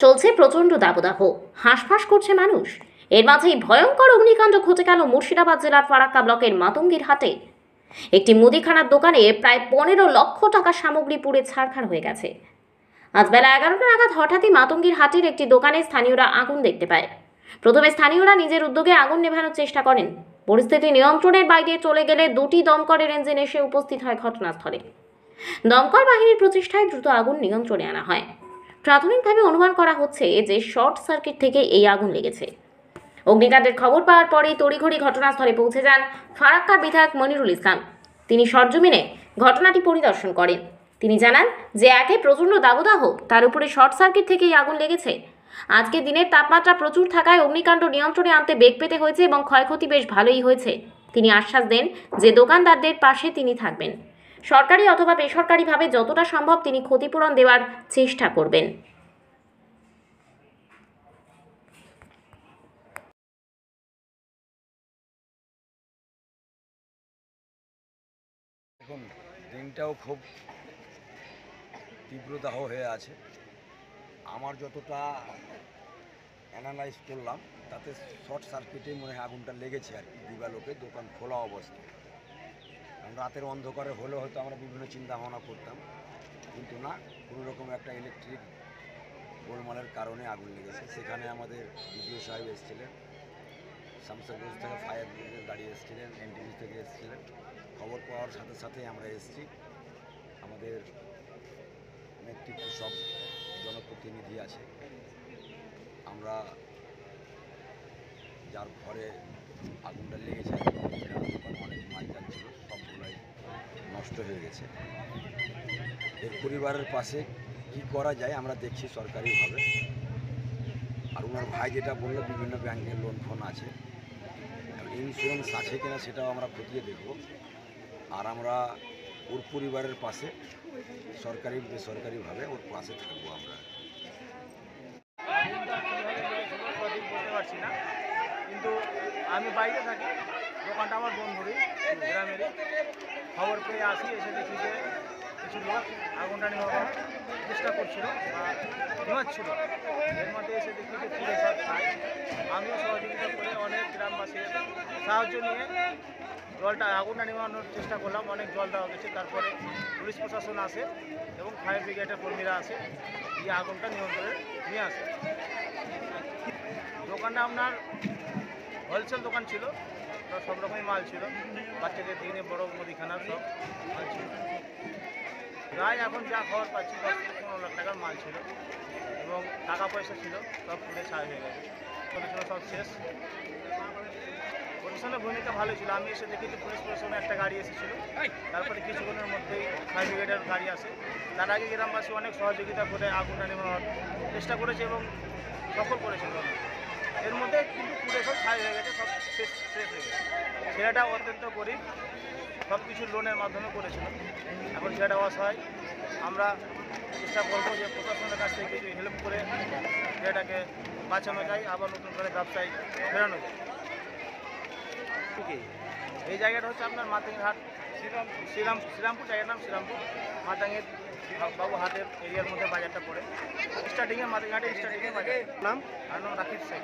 চলছে প্রচণ্ড দাবদাহ, হাঁসফাঁস করছে মানুষ। এর মাঝেই ভয়ঙ্কর অগ্নিকাণ্ড ঘটে গেল মুর্শিদাবাদ জেলার ফারাক্কা ব্লকের মাতঙ্গীর হাটে। একটি মুদিখানার দোকানে প্রায় 15 লক্ষ টাকার সামগ্রী পুড়ে ছারখার হয়ে গেছে। আজ বেলা 11টা নাগাদ হঠাৎই মাতঙ্গীর হাটের একটি দোকানে স্থানীয়রা আগুন দেখতে পায়। প্রথমে স্থানীয়রা নিজের উদ্যোগে আগুন নেভানোর চেষ্টা করেন। পরিস্থিতি নিয়ন্ত্রণের বাইরে চলে গেলে দুটি দমকলের ইঞ্জিন এসে উপস্থিত হয় ঘটনাস্থলে। দমকল বাহিনীর প্রচেষ্টায় দ্রুত আগুন নিয়ন্ত্রণে আনা হয়। প্রাথমিকভাবে অনুমান করা হচ্ছে যে শর্ট সার্কিট থেকে এই আগুন লেগেছে। অগ্নিকাণ্ডের খবর পাওয়ার পরেই তড়িঘড়ি ঘটনাস্থলে পৌঁছে যান ফারাক্কার বিধায়ক মনিরুল ইসলাম। তিনি সরজমিনে ঘটনাটি পরিদর্শন করেন। তিনি জানান যে একে প্রচণ্ড দাবদাহ, তার উপরে শর্ট সার্কিট থেকেই আগুন লেগেছে। আজকে দিনের তাপমাত্রা প্রচুর থাকায় অগ্নিকাণ্ড নিয়ন্ত্রণে আনতে বেগ পেতে হয়েছে এবং ক্ষয়ক্ষতি বেশ ভালোই হয়েছে। তিনি আশ্বাস দেন যে দোকানদারদের পাশে তিনি থাকবেন। সরকারি অথবা বেসরকারিভাবে যতটা সম্ভব তিনি ক্ষতিপূরণ দেওয়ার চেষ্টা করবেন। এখন দিনটাও খুব তীব্রদাহ হয়ে আছে। আমার যতটা অ্যানালাইজ করলাম তাতে শর্ট সার্কিটে মনে হয় আগুনটা লেগেছে আর কি, দিবালোকে দোকান খোলা অবস্থায়। কারণ রাতের অন্ধকারে হলে হয়তো আমরা বিভিন্ন চিন্তা ভাবনা করতাম, কিন্তু না, কোনো রকম একটা ইলেকট্রিক গোলমালের কারণে আগুন লেগেছে। সেখানে আমাদের বিডিও সাহেব এসেছিলেন, শামসাগঞ্জ থেকে ফায়ার ব্রিগেডের গাড়ি এসেছিলেন, এনটিভি থেকে এসেছিলেন। খবর পাওয়ার সাথে সাথে আমরা এসেছি। আমাদের নেতৃত্ব সব জনপ্রতিনিধি আছে। আমরা যার ঘরে আগুনটা লেগেছে অনেক মাল যাচ্ছিল, সবগুলাই নষ্ট হয়ে গেছে। এর পরিবারের পাশে কি করা যায় আমরা দেখছি সরকারিভাবে। আর ওনার ভাই যেটা বললো, বিভিন্ন ব্যাংকের লোন ফোন আছে, ইন্স্যুরেন্স আছে কিনা সেটাও আমরা খতিয়ে দেখব। আর আমরা ওর পরিবারের পাশে সরকারি বেসরকারিভাবে ওর পাশে থাকবো। আমরা বলতে পারছি না, কিন্তু আমি বাইরে থাকি, দোকানটা আমার বন্ধুরই, গ্রামেরই। খবর পেয়ে আসি, এসে দেখি যে কিছু লোক আগুনটা নেওয়ার চেষ্টা করছিল বা নেওয়াচ্ছিল। এর মধ্যে এসে দেখি যে পুড়ে সব খাই। আমিও সহযোগিতা করে অনেক গ্রামবাসীর সাহায্য নিয়ে আগুনটা নেওয়ানোর চেষ্টা করলাম। অনেক জল দেওয়া গেছে, তারপরে পুলিশ প্রশাসন আসে এবং ফায়ার ব্রিগেডের কর্মীরা আসে, এই আগুনটা নিয়ন্ত্রণে নিয়ে আসে। দোকানটা আপনার হোলসেল দোকান ছিল, তো সব রকমই মাল ছিল, বাচ্চাদের থেকে বড় মুদিখানার সব মাল ছিল। প্রায় এখন যা খবর পাচ্ছি 10 থেকে 15 লাখ টাকার মাল ছিল এবং টাকা পয়সা ছিল, সব পুড়ে ছাই হয়ে গেছে। ছিল সব শেষ। প্রশাসনের ভূমিকা ভালো ছিল। আমি এসে দেখেছি পুলিশ প্রশাসনের একটা গাড়ি এসেছিল, তারপরে কিছুক্ষণের মধ্যেই ফায়ার ব্রিগেডের গাড়ি আসে। তার আগে গ্রামবাসী অনেক সহযোগিতা করে আগুনটা নেওয়ার চেষ্টা করেছে এবং সফল করেছিল। এর মধ্যে কিন্তু পুরো সব ছাই হয়ে গেছে, সব শেষ হয়ে গেছে। ছেলেটা অত্যন্ত গরিব, সব কিছু লোনের মাধ্যমে করেছিল। এখন ছেলেটা অসহায়। আমরা চেষ্টা করবো যে প্রশাসনের কাছ থেকে কিছু হেল্প করে ছেলেটাকে বাঁচানো যায়, আবার নতুন করে ব্যবসায় ফেরানো যায়। এই জায়গাটা হচ্ছে আপনার মাতঙ্গীর হাট, শ্রীরামপুর জায়গার নাম শ্রীরামপুর। মাতঙ্গীর বাবু হাটের এরিয়ার মধ্যে বাজারটা পড়ে। স্টার্টিংয়ে মাতঙ্গীর হাটে স্টার্টিংয়ে বাজার নাম, আর নাম রাকিব শেখ।